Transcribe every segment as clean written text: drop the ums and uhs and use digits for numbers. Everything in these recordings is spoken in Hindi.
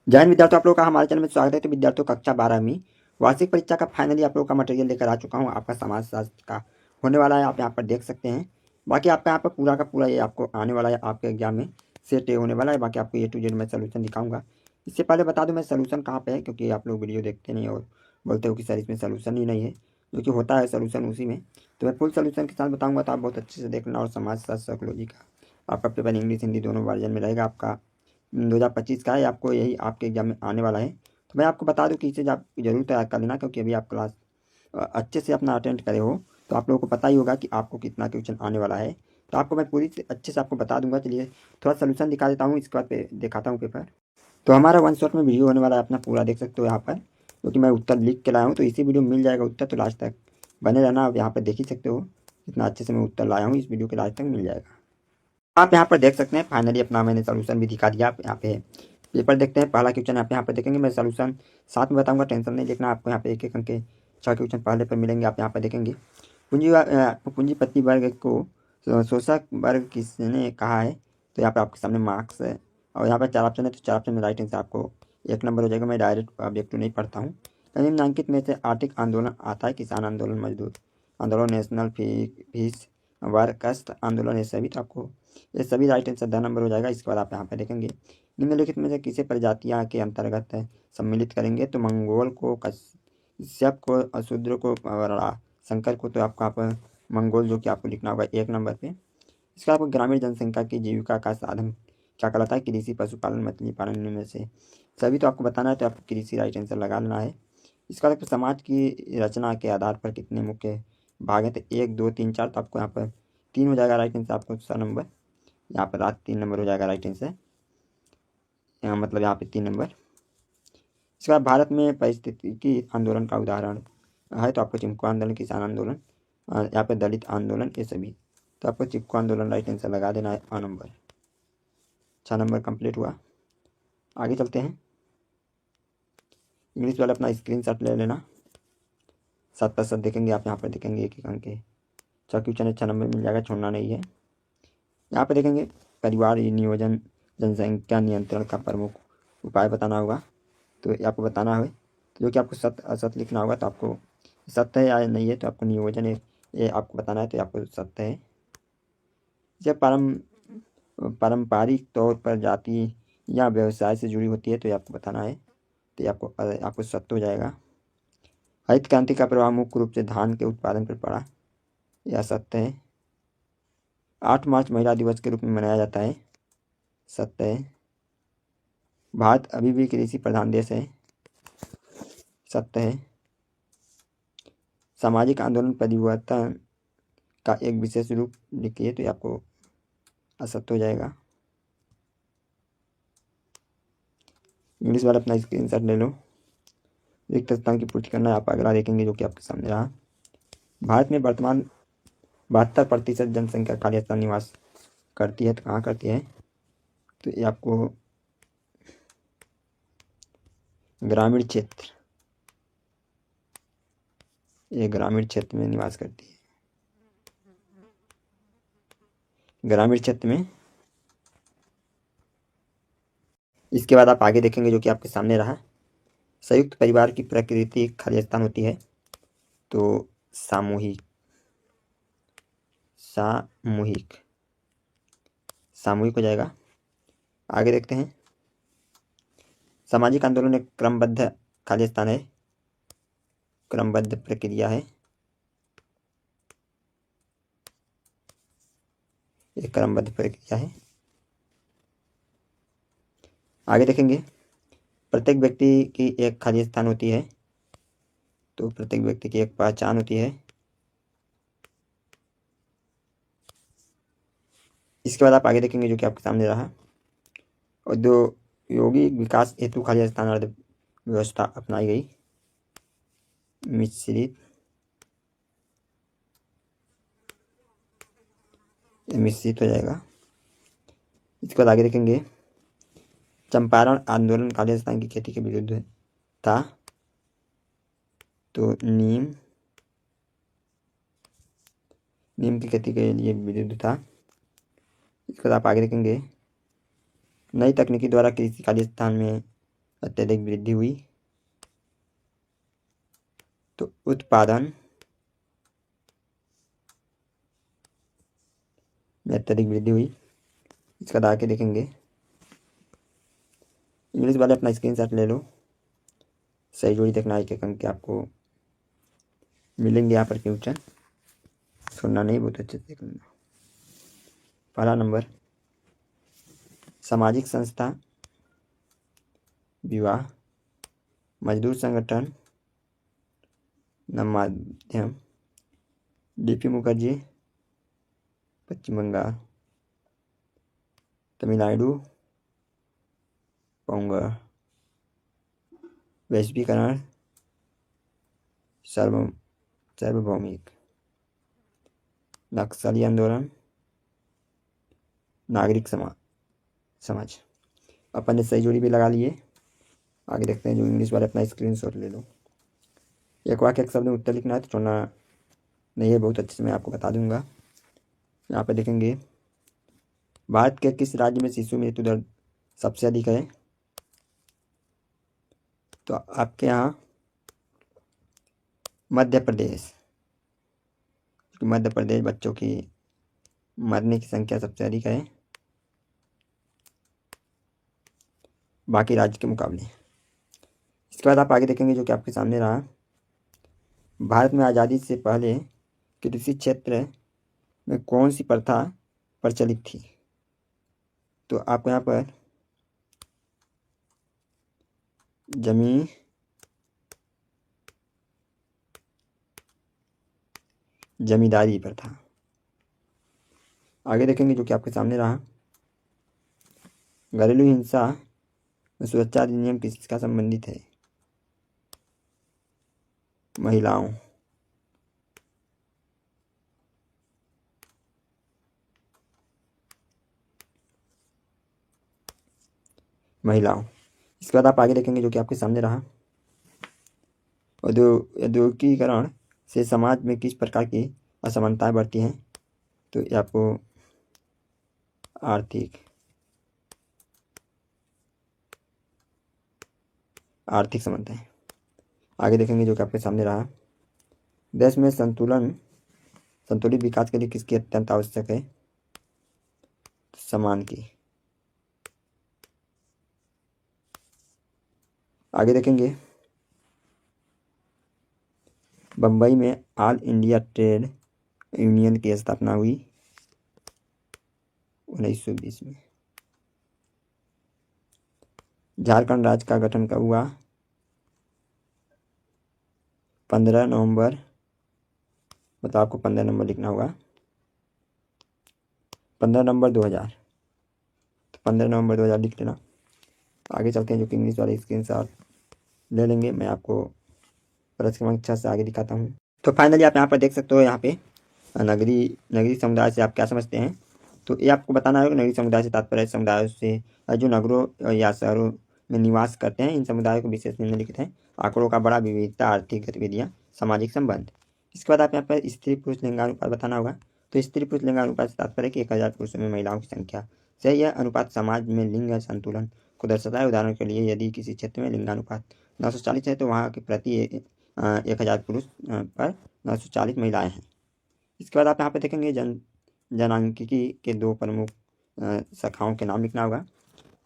जय हिंद विद्यार्थियों, आप लोगों का हमारे चैनल में स्वागत है। तो विद्यार्थियों, कक्षा 12वीं वार्षिक परीक्षा का फाइनली आप लोगों का मटेरियल लेकर आ चुका हूँ। आपका समाजशास्त्र का होने वाला है, आप यहाँ पर देख सकते हैं। बाकी आपका यहाँ पर पूरा का पूरा ये आपको आने वाला है, आपके एग्जाम में सेट होने वाला है। बाकी आपको A to Z मैं सोल्यूशन दिखाऊंगा। इससे पहले बता दूं मैं सोल्यूशन कहाँ पे है, क्योंकि आप लोग वीडियो देखते नहीं और बोलते हो कि सर इसमें सोल्यूशन ही नहीं है, जो कि होता है सोल्यूशन उसी में। तो मैं फुल सोल्यूशन के साथ बताऊँगा, तो आप बहुत अच्छे से देखना। और समाजशास्त्र साइकोलॉजी का आपका पेपर इंग्लिश हिंदी दोनों वर्जन में रहेगा। आपका 2025 का है, आपको यही आपके एग्जाम में आने वाला है। तो मैं आपको बता दूं कि इसे आप जरूर तैयार कर लेना, क्योंकि अभी आप क्लास अच्छे से अपना अटेंड करे हो, तो आप लोगों को पता ही होगा कि आपको कितना क्वेश्चन आने वाला है। तो आपको मैं पूरी अच्छे से आपको बता दूंगा। चलिए थोड़ा सोल्यूशन दिखा देता हूँ, इसके बाद पे दिखाता हूँ पेपर। तो हमारा वन शॉट में वीडियो होने वाला है अपना पूरा, देख सकते हो यहाँ पर, क्योंकि मैं उत्तर लिख के लाया हूँ। तो इसी वीडियो में मिल जाएगा उत्तर, तो लास्ट तक बने रहना। आप यहाँ पर देख ही सकते हो कितना अच्छे से मैं उत्तर लाया हूँ, इस वीडियो के लास्ट तक मिल जाएगा। आप यहाँ पर देख सकते हैं फाइनली अपना मैंने सोल्यूशन भी दिखा दिया। आप यहाँ पे पेपर देखते हैं, पहला क्वेश्चन आप यहाँ पर देखेंगे। मैं सोल्यूशन साथ में बताऊंगा, टेंशन नहीं देखना। आपको यहाँ पे एक एक अंक के 6 क्वेश्चन पहले पर मिलेंगे, आप यहाँ पर देखेंगे। पूंजीपति वर्ग को शोषक वर्ग किसने कहा है, तो यहाँ पर आपके सामने मार्क्स है। और यहाँ पर 4 ऑप्शन है, तो 4 ऑप्शन में राइट आंसर आपको 1 नंबर हो जाएगा। मैं डायरेक्ट ऑब्जेक्टिव नहीं पढ़ता हूँ। निम्नलिखित में से आर्थिक आंदोलन आता है, किसान आंदोलन, मजदूर आंदोलन, नेशनल फीस वर्कर्स आंदोलन, ये सभी। तो आपको ये सभी राइट आंसर 10 नंबर हो जाएगा। इसके बाद आप यहाँ पे देखेंगे निम्नलिखित में से किसे प्रजातियाँ के अंतर्गत सम्मिलित करेंगे, तो मंगोल को, कश्यप को, अशूद्र को, शंकर को। तो आपको आप मंगोल जो कि आपको लिखना होगा 1 नंबर पे। इसका आपको ग्रामीण जनसंख्या की जीविका का साधन क्या कहलाता है, कृषि, पशुपालन, मछली पालन में से सभी। तो आपको बताना है, तो आपको कृषि राइट आंसर लगा लेना है। इसका आपको समाज की रचना के आधार पर कितने मुख्य भाग हैं, तो 1 2 3 4। तो आपको यहाँ पर 3 हो जाएगा राइट आंसर, आपको 6 नंबर। यहाँ पर रात 3 नंबर हो जाएगा राइट आंसर, यहाँ मतलब यहाँ पे 3 नंबर। इसके बाद भारत में पारिस्थितिकी आंदोलन का उदाहरण है, तो आपको चिपको आंदोलन, किसान आंदोलन, यहाँ पे दलित आंदोलन, ये सभी। तो आपको चिपको आंदोलन राइट आंसर लगा देना है 8 नंबर। 6 नंबर कंप्लीट हुआ। आगे चलते हैं। इंग्लिश वाले अपना स्क्रीनशॉट ले लेना, 7 देखेंगे आप यहाँ पर देखेंगे एक एक अंक के 6 क्वेश्चन है, 6 नंबर मिल जाएगा, छोड़ना नहीं है। यहाँ पे देखेंगे परिवार नियोजन जनसंख्या नियंत्रण का प्रमुख उपाय बताना होगा, तो ये आपको बताना है। तो जो कि आपको सत्य असत्य लिखना होगा, तो आपको सत्य है या नहीं है, तो आपको नियोजन है ये आपको बताना है, तो आपको सत्य है। जब पारंपरिक तौर पर जाति या व्यवसाय से जुड़ी होती है, तो ये आपको बताना है, तो ये आपको सत्य हो जाएगा। हरित क्रांति का प्रभाव मुख्य रूप से धान के उत्पादन पर पड़ा, यह सत्य है। 8 मार्च महिला दिवस के रूप में मनाया जाता है, सत्य है। भारत अभी भी कृषि प्रधान देश है, सत्य है। सामाजिक आंदोलन परिवर्तन का एक विशेष रूप लिखिए, तो ये आपको असत्य हो जाएगा। इंग्लिश वाला अपना स्क्रीनशॉट ले लो। रिक्त स्थान की पूर्ति करना है। आप अगला देखेंगे जो कि आपके सामने रहा। भारत में वर्तमान 72% जनसंख्या खाली स्थान निवास करती है, तो कहाँ करती है, तो ये आपको ग्रामीण क्षेत्र, ये ग्रामीण क्षेत्र में निवास करती है, ग्रामीण क्षेत्र में। इसके बाद आप आगे देखेंगे जो कि आपके सामने रहा। संयुक्त परिवार की प्रकृति खाली स्थान होती है, तो सामूहिक, सामूहिक, सामूहिक हो जाएगा। आगे देखते हैं। सामाजिक आंदोलन एक क्रमबद्ध खाली स्थान है, क्रमबद्ध प्रक्रिया है, एक क्रमबद्ध प्रक्रिया है। आगे देखेंगे। प्रत्येक व्यक्ति की एक खाली स्थान होती है, तो प्रत्येक व्यक्ति की एक पहचान होती है। इसके बाद आप आगे देखेंगे जो कि आपके सामने रहा। औद्योगिक विकास हेतु खाली स्थान अर्ध व्यवस्था अपनाई गई, मिश्रित, मिश्रित हो जाएगा। इसके बाद आगे देखेंगे। चंपारण आंदोलन खाली स्थान की खेती के विरुद्ध था, तो नीम की खेती के लिए विरुद्ध था। इसके बाद आप आगे देखेंगे। नई तकनीकी द्वारा कृषि खाली स्थान में अत्यधिक वृद्धि हुई तो उत्पादन में अत्यधिक वृद्धि हुई। इसका दाग के देखेंगे। इंग्लिश वाले अपना स्क्रीनशॉट ले लो। सही जोड़ी देखना, एक एक अंक के आपको मिलेंगे यहाँ पर क्वेश्चन। सुनना नहीं, बहुत अच्छे से देख लेना। पहला नंबर, सामाजिक संस्था, विवाह, मजदूर संगठन, नवमाध्यम, डीपी मुखर्जी, पश्चिम बंगाल, तमिलनाडु, पोंगा, वैश्वीकरण, सार्वभौमिक, नक्सली आंदोलन, नागरिक समाज। अपन ने सही जोड़ी भी लगा लिए। आगे देखते हैं। जो इंग्लिश वाले अपना स्क्रीनशॉट ले लो। एक वाक्य एक शब्द में उत्तर लिखना है, तो छोड़ना नहीं है, बहुत अच्छे से मैं आपको बता दूंगा। यहाँ पे देखेंगे, भारत के किस राज्य में शिशु मृत्यु दर सबसे अधिक है? तो आपके यहाँ मध्य प्रदेश। मध्य प्रदेश बच्चों की मरने की संख्या सबसे अधिक है बाकी राज्य के मुकाबले। इसके बाद आप आगे देखेंगे जो कि आपके सामने रहा, भारत में आज़ादी से पहले कृषि क्षेत्र में कौन सी प्रथा प्रचलित थी? तो आपको यहाँ पर जमींदारी प्रथा। आगे देखेंगे जो कि आपके सामने रहा, घरेलू हिंसा में सुरक्षा अधिनियम किसका संबंधित है? महिलाओं। इसके बाद आप आगे देखेंगे जो कि आपके सामने रहा, औद्योगिकीकरण से समाज में किस प्रकार की असमानताएं बढ़ती हैं? तो ये आपको आर्थिक समानताएं। आगे देखेंगे जो कि आपके सामने रहा, देश में संतुलित विकास के लिए किसकी अत्यंत आवश्यक है? समान की। आगे देखेंगे, बम्बई में ऑल इंडिया ट्रेड यूनियन की स्थापना हुई 1920 में। झारखंड राज्य का गठन कब हुआ? 15 नवंबर, मतलब आपको 15 नंबर लिखना होगा, 15 नवंबर 2000। तो 15 नवंबर 2000 लिख लेना। आगे चलते हैं जो कि इंग्लिश वाले स्क्रीनशॉट ले लेंगे। मैं आपको प्रश्न क्रमांक 6 से आगे दिखाता हूँ। तो फाइनली आप यहाँ पर देख सकते हो, यहाँ पे नगरीय समुदाय से आप क्या समझते हैं? तो ये आपको बताना है कि नगरीय समुदाय से तात्पर्य समुदायों से जो नगरों या शहरों में निवास करते हैं, इन समुदायों को विशेष निम्नलिखित हैं: आंकड़ों का बड़ा विविधता, आर्थिक गतिविधियाँ, सामाजिक संबंध। इसके बाद आप यहाँ पर स्त्री पुरुष लिंगानुपात बताना होगा। तो स्त्री पुरुष लिंगानुपात से तात्पर्य कि 1000 पुरुषों में महिलाओं की संख्या से यह अनुपात समाज में लिंग संतुलन को दर्शाता है। उदाहरण के लिए, यदि किसी क्षेत्र में लिंगानुपात 940 है तो वहाँ के प्रति 1000 पुरुष पर 940 महिलाएं हैं। इसके बाद आप यहाँ पे देखेंगे जनांकिकी के दो प्रमुख शाखाओं के नाम लिखना होगा।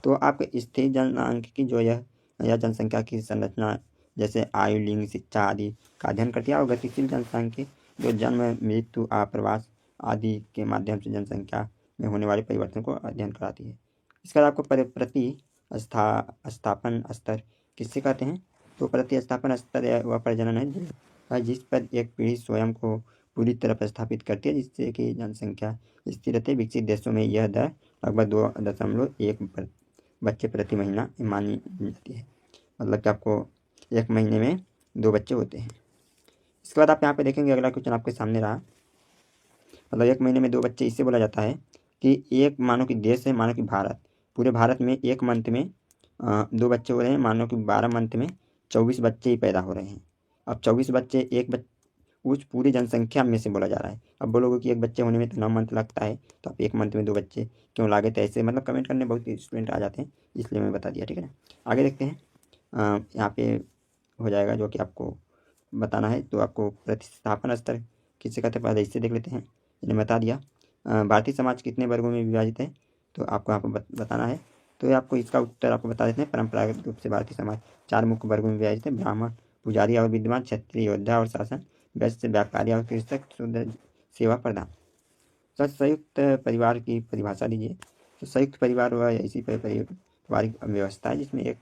तो आपके स्थिर जनांकिकी जो यह जनसंख्या की संरचना जैसे आयु, लिंग, शिक्षा आदि का अध्ययन करती है, और गतिशील जनसांख्यिकी जो जन्म, मृत्यु, आप्रवास आदि के माध्यम से जनसंख्या में होने वाले परिवर्तन को अध्ययन कराती है। इसके बाद आपको प्रतिस्थापन स्तर किससे कहते हैं? तो प्रतिस्थापन स्तर वह प्रजनन है जिस पर एक पीढ़ी स्वयं को पूरी तरह प्रस्थापित करती है, जिससे कि जनसंख्या स्थिर रहती है। विकसित देशों में यह दर लगभग 2.1 बच्चे प्रति महीना मानी जाती है। मतलब कि आपको एक महीने में 2 बच्चे होते हैं। इसके बाद आप यहाँ पे देखेंगे, अगला क्वेश्चन आपके सामने रहा, मतलब एक महीने में 2 बच्चे इससे बोला जाता है कि एक मानो कि देश है, मानो कि भारत, पूरे भारत में एक मंथ में 2 बच्चे हो रहे हैं, मानो कि 12 मंथ में 24 बच्चे ही पैदा हो रहे हैं। अब 24 बच्चे उस पूरी जनसंख्या में से बोला जा रहा है। अब बोलोगे कि एक बच्चे होने में तो 9 मंथ लगता है, तो आप एक मंथ में 2 बच्चे क्यों लागे? तो ऐसे मतलब कमेंट करने बहुत स्टूडेंट आ जाते हैं, इसलिए मैं बता दिया, ठीक है ना। आगे देखते हैं। यहाँ पे हो जाएगा, जो कि आपको बताना है। तो आपको प्रतिस्थापन स्तर किसे कहते हैं पहले इससे देख लेते हैं, मैंने बता दिया। भारतीय समाज कितने वर्गों में विभाजित है, तो आपको यहाँ पर बताना है। तो ये आपको इसका उत्तर आपको बता देते हैं। परंपरागत रूप से भारतीय समाज 4 मुख्य वर्गों में विभाजित है: ब्राह्मण, पुजारी और विद्वान, क्षत्रिय, योद्धा और शासन, वैश्य, व्यापारी और कृषक, शूद्र, सेवा प्रदान। तो संयुक्त परिवार की परिभाषा लीजिए। तो संयुक्त परिवार वह ऐसी पारिवारिक व्यवस्था है जिसमें एक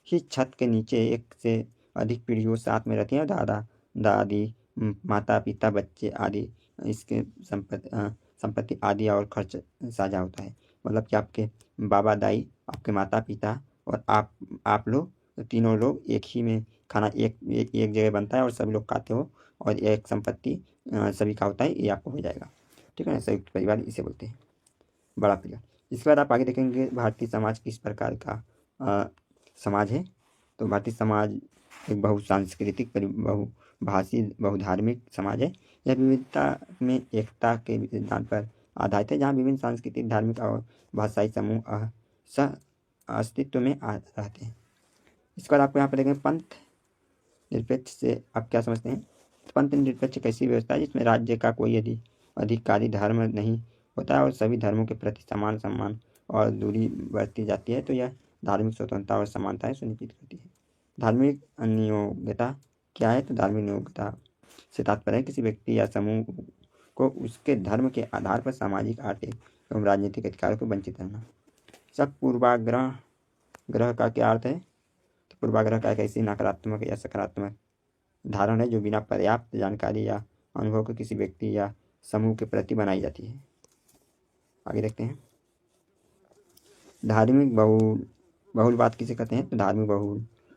ही छत के नीचे एक से अधिक पीढ़ियों साथ में रहती हैं। दादा दादी, माता पिता, बच्चे आदि, इसके संपत्ति आदि और खर्च साझा होता है। मतलब कि आपके बाबा दाई, आपके माता पिता और आप लोग, तीनों लोग एक ही में खाना एक जगह बनता है और सभी लोग खाते हो, और एक संपत्ति सभी का होता है, ये आपको हो जाएगा। ठीक है ना, संयुक्त परिवार इसे बोलते हैं, बड़ा परिवार। इसके बाद आप आगे देखेंगे भारतीय समाज किस प्रकार का समाज है। तो भारतीय समाज एक बहुसांस्कृतिक, बहुभाषी, बहुधार्मिक समाज है। यह विविधता में एकता के सिद्धांत पर आधारित है, जहाँ विभिन्न सांस्कृतिक, धार्मिक और भाषाई समूह सह अस्तित्व में रहते हैं। इसके बाद आपको यहाँ पर देखेंगे पंथ निरपेक्ष से आप क्या समझते हैं। पंथ निरपेक्ष एक ऐसी व्यवस्था है जिसमें राज्य का कोई अधिकारी धर्म नहीं होता है और सभी धर्मों के प्रति समान सम्मान और दूरी बरती जाती है। तो यह धार्मिक स्वतंत्रता और समानताएं सुनिश्चित करती है। धार्मिक नियोग्यता क्या है, तो धार्मिक नियोग्यता से तात्पर्य है किसी व्यक्ति या समूह को उसके धर्म के आधार पर सामाजिक, आर्थिक एवं राजनीतिक अधिकारों को वंचित करना। सब पूर्वाग्रह का क्या अर्थ है, तो पूर्वाग्रह का एक ऐसी नकारात्मक या सकारात्मक धारणा है जो बिना पर्याप्त जानकारी या अनुभव के किसी व्यक्ति या समूह के प्रति बनाई जाती है। आगे देखते हैं धार्मिक बहुलवाद किसे कहते हैं। तो धार्मिक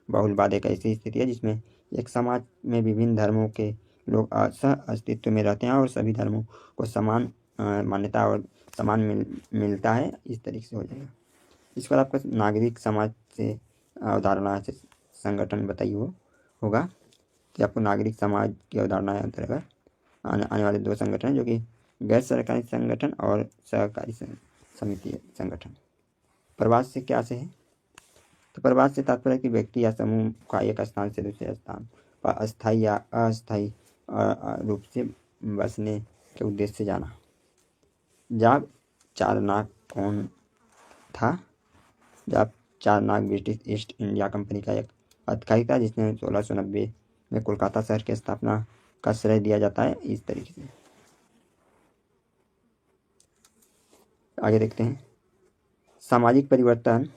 बहुलवाद एक ऐसी स्थिति है जिसमें एक समाज में विभिन्न धर्मों के लोग सह अस्तित्व में रहते हैं और सभी धर्मों को समान मान्यता और समान मिलता है, इस तरीके से हो जाएगा। इस पर आपका नागरिक समाज से अवधारणा से संगठन बताइए होगा कि आपको नागरिक समाज की अवधारणा अंतर्गत आने वाले 2 संगठन हैं, जो कि गैर सरकारी संगठन और सहकारी समिति संगठन। प्रवास से क्या से है, तो प्रवास से तात्पर्य कि व्यक्ति या समूह का एक स्थान से दूसरे स्थान पर अस्थायी या अस्थायी रूप से बसने के उद्देश्य से जाना। जॉब चारनाक कौन था। Job चारनाक British east India company का एक अधिकारी था जिसने 1690 में कोलकाता शहर की स्थापना का श्रेय दिया जाता है, इस तरीके से। आगे देखते हैं सामाजिक परिवर्तन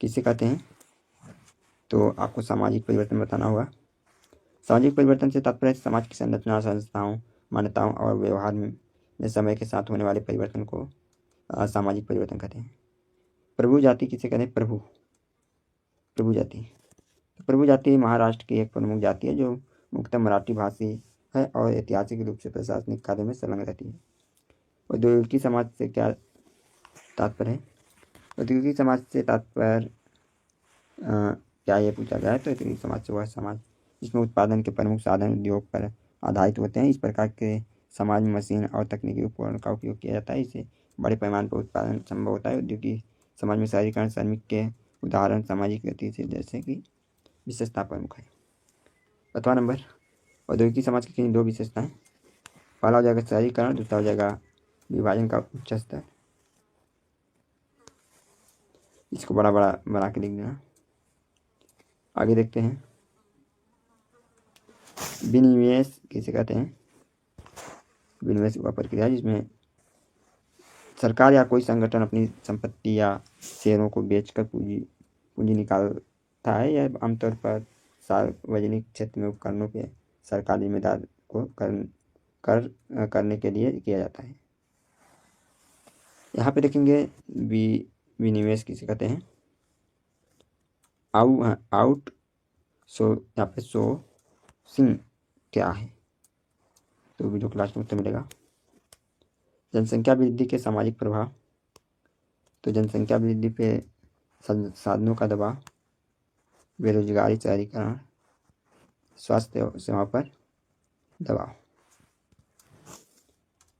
किसे कहते हैं। तो आपको सामाजिक परिवर्तन बताना होगा। सामाजिक परिवर्तन से तात्पर्य समाज की संरचना, संस्थाओं, मान्यताओं और व्यवहार में समय के साथ होने वाले परिवर्तन को सामाजिक परिवर्तन कहते हैं। प्रभु जाति किसे कहते हैं। प्रभु जाति, तो प्रभु जाति महाराष्ट्र की एक प्रमुख जाति है जो मुख्यतः मराठी भाषी है और ऐतिहासिक रूप से प्रशासनिक कार्यों में संलग्न रहती है। औद्योगिकी समाज से क्या तात्पर्य है। औद्योगिक समाज से तात्पर्य क्या ये पूछा गया है, तो औद्योगिक समाज से वह समाज जिसमें उत्पादन के प्रमुख साधन उद्योग पर आधारित होते हैं। इस प्रकार के समाज में मशीन और तकनीकी उपकरण का उपयोग किया जाता है, इससे बड़े पैमाने पर उत्पादन संभव होता है। औद्योगिक समाज में शहरीकरण, श्रमिक के उदाहरण, सामाजिक गतिविधि जैसे कि विशेषता प्रमुख है। 5वां नंबर औद्योगिक समाज की 2 विशेषताएं। पहला हो जाएगा शहरीकरण, दूसरा हो जाएगा विभाजन का उच्च स्तर। इसको बड़ा बना के लिख देना। आगे देखते हैं विनिवेश किसे कहते हैं। विनिवेश वह प्रक्रिया जिसमें सरकार या कोई संगठन अपनी संपत्ति या शेयरों को बेचकर पूंजी निकालता है। यह आमतौर पर सार्वजनिक क्षेत्र में उपकरणों के सरकारी जिम्मेदार को करने के लिए किया जाता है। यहाँ पे देखेंगे विनिवेश किसे कहते हैं। आउट यहाँ पे सोर्सिंग क्या है, तो वीडियो क्लास में उत्तर मिलेगा। जनसंख्या वृद्धि के सामाजिक प्रभाव, तो जनसंख्या वृद्धि पे साधनों का दबाव, बेरोजगारी, शहरीकरण, स्वास्थ्य सेवा पर दबाव।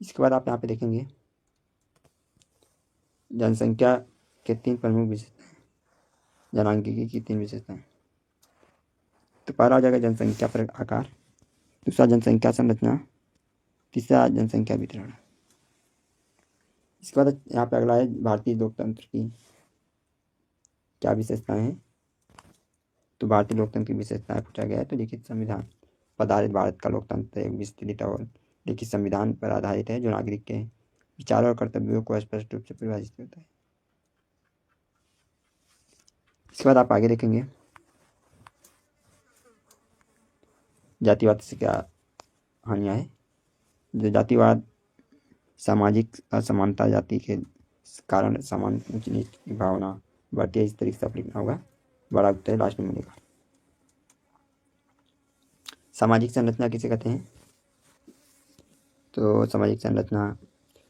इसके बाद आप यहाँ पे देखेंगे जनसंख्या के 3 प्रमुख विशेषताएं, जनांगीकी की 3 विशेषताएं। तो पहला हो जाएगा जनसंख्या पर आकार, दूसरा जनसंख्या संरचना, तीसरा जनसंख्या वितरण। इसके बाद यहाँ पे अगला है भारतीय लोकतंत्र की क्या विशेषताएं हैं। तो भारतीय लोकतंत्र की विशेषताएं पूछा गया है। तो लिखित संविधान पर आधारित भारत का लोकतंत्र एक विस्तृत और लिखित संविधान पर आधारित है जो नागरिक के विचारों और कर्तव्यों को स्पष्ट रूप से परिभाषित करता है। इसके बाद आप आगे देखेंगे जातिवाद से क्या हानियाँ है। जो जातिवाद सामाजिक असमानता, जाति के कारण समान ऊंच नीच की भावना बढ़ती है। इस तरीके से आप लिखना होगा, बड़ा उत्तर लास्ट में मिलेगा। सामाजिक संरचना किसे कहते हैं। तो सामाजिक संरचना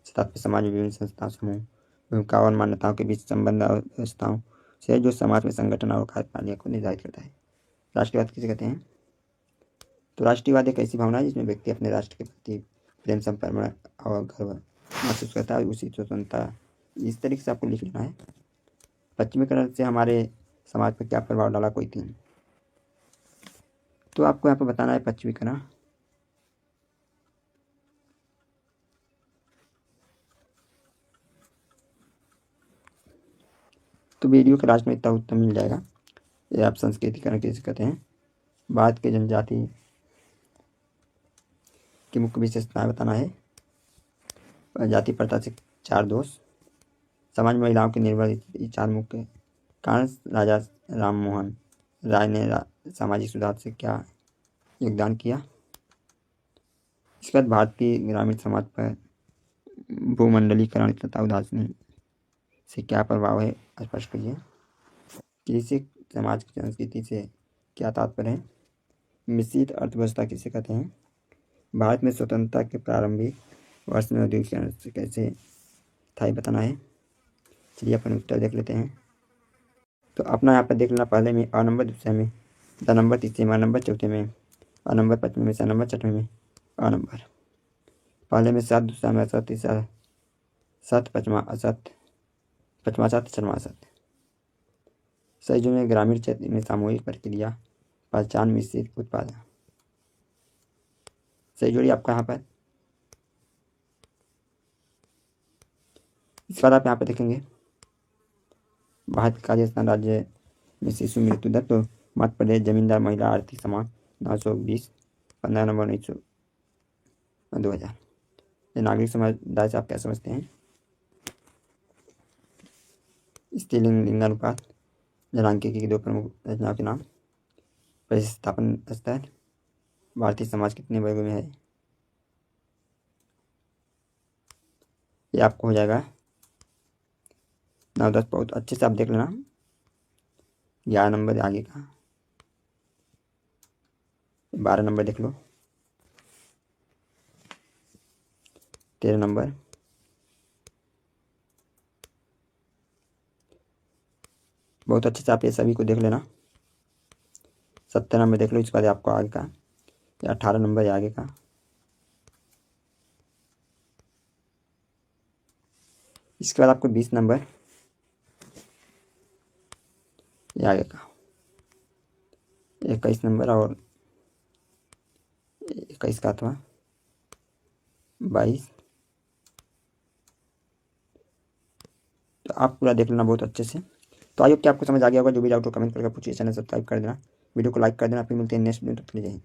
स्थापित समाज में विभिन्न संस्था, समूह, भूमिका और मान्यताओं के बीच संबंध और व्यवस्थाओं से जो समाज में संगठन और कार्यप्रणालियों को निर्धारित करता है। राष्ट्रवाद किसे कहते हैं। तो राष्ट्रीयवाद एक ऐसी भावना है जिसमें व्यक्ति अपने राष्ट्र के प्रति प्रेम, समर्पण और गर्व महसूस करता है, उसी स्वतंत्रता। इस तरीके से आपको लिख लेना है। पश्चिमीकरण से हमारे समाज पर क्या प्रभाव डाला, कोई 3। तो आपको यहाँ पर बताना है पश्चिमीकरण। तो वीडियो के लास्ट में इतना उत्तर मिल जाएगा। ये आप संस्कृतिकरण किसे कहते हैं। भारत के जनजाति की मुख्य विशेषताएं बताना है। जाति प्रथा से 4 दोष, समाज में महिलाओं की निर्भर 4 मुख्य कारण, राजा राम मोहन राय ने सामाजिक सुधार से क्या योगदान किया। इसके बाद भारतीय ग्रामीण समाज पर भूमंडलीकरण तथा उदासीन से क्या प्रभाव है, स्पष्ट करिए। कृषि समाज की संस्कृति से क्या तात्पर्य है। मिश्रित अर्थव्यवस्था किसे कहते हैं। भारत में स्वतंत्रता के प्रारंभिक वर्ष में औद्योगिकरण से कैसे था बताना है। चलिए अपन उत्तर देख लेते हैं। तो अपना यहाँ पर देख लेना, पहले में अ नंबर, दूसरे में द नंबर, तीसरे में अ नंबर, चौथे में अ नंबर, पाँचवें में स नंबर, छठवें में अ नंबर। पहले में सत, दूसरा में असत, तीसरा सत, पाँचवा असत, पाँचवा सत, छठवां असत। सही जो में ग्रामीण क्षेत्र में सामूहिक प्रक्रिया, पहचान, मिश्रित उत्पादन। सही जोड़ी आपका यहाँ पर। इसके बाद आप यहाँ पर देखेंगे भारत का राजस्थान राज्य में शिशु मृत्यु दर। तो मध्य प्रदेश जमींदार महिला आर्थिक समान 920, 15 नवंबर 2000। ये नागरिक समुदाय से आप क्या समझते हैं। स्त्रीलिंग लिंगानुपात, जनांकीय की 2 प्रमुख रचनाओं के नाम, प्रतिस्थापन स्तर, भारतीय समाज कितने वर्गों में है। ये आपको हो जाएगा 9, 10। बहुत अच्छे से आप देख लेना। 11 नंबर आगे का, 12 नंबर देख लो, 13 नंबर, बहुत अच्छे से आप ये सभी को देख लेना। 17 नंबर देख लो। इसके बाद आपको आगे का 18 नंबर आगे का। इसके बाद आपको 20 नंबर ये आगे का, 21 नंबर और 21 का अथवा 22। तो आप पूरा देख लेना बहुत अच्छे से। तो आई होप कि आपको समझ आ गया होगा। जो भी डाउट हो कमेंट करके पूछिए। चैनल सब्सक्राइब कर देना, वीडियो को लाइक कर देना। फिर मिलते हैं नेक्स्ट वीडियो, तक के लिए।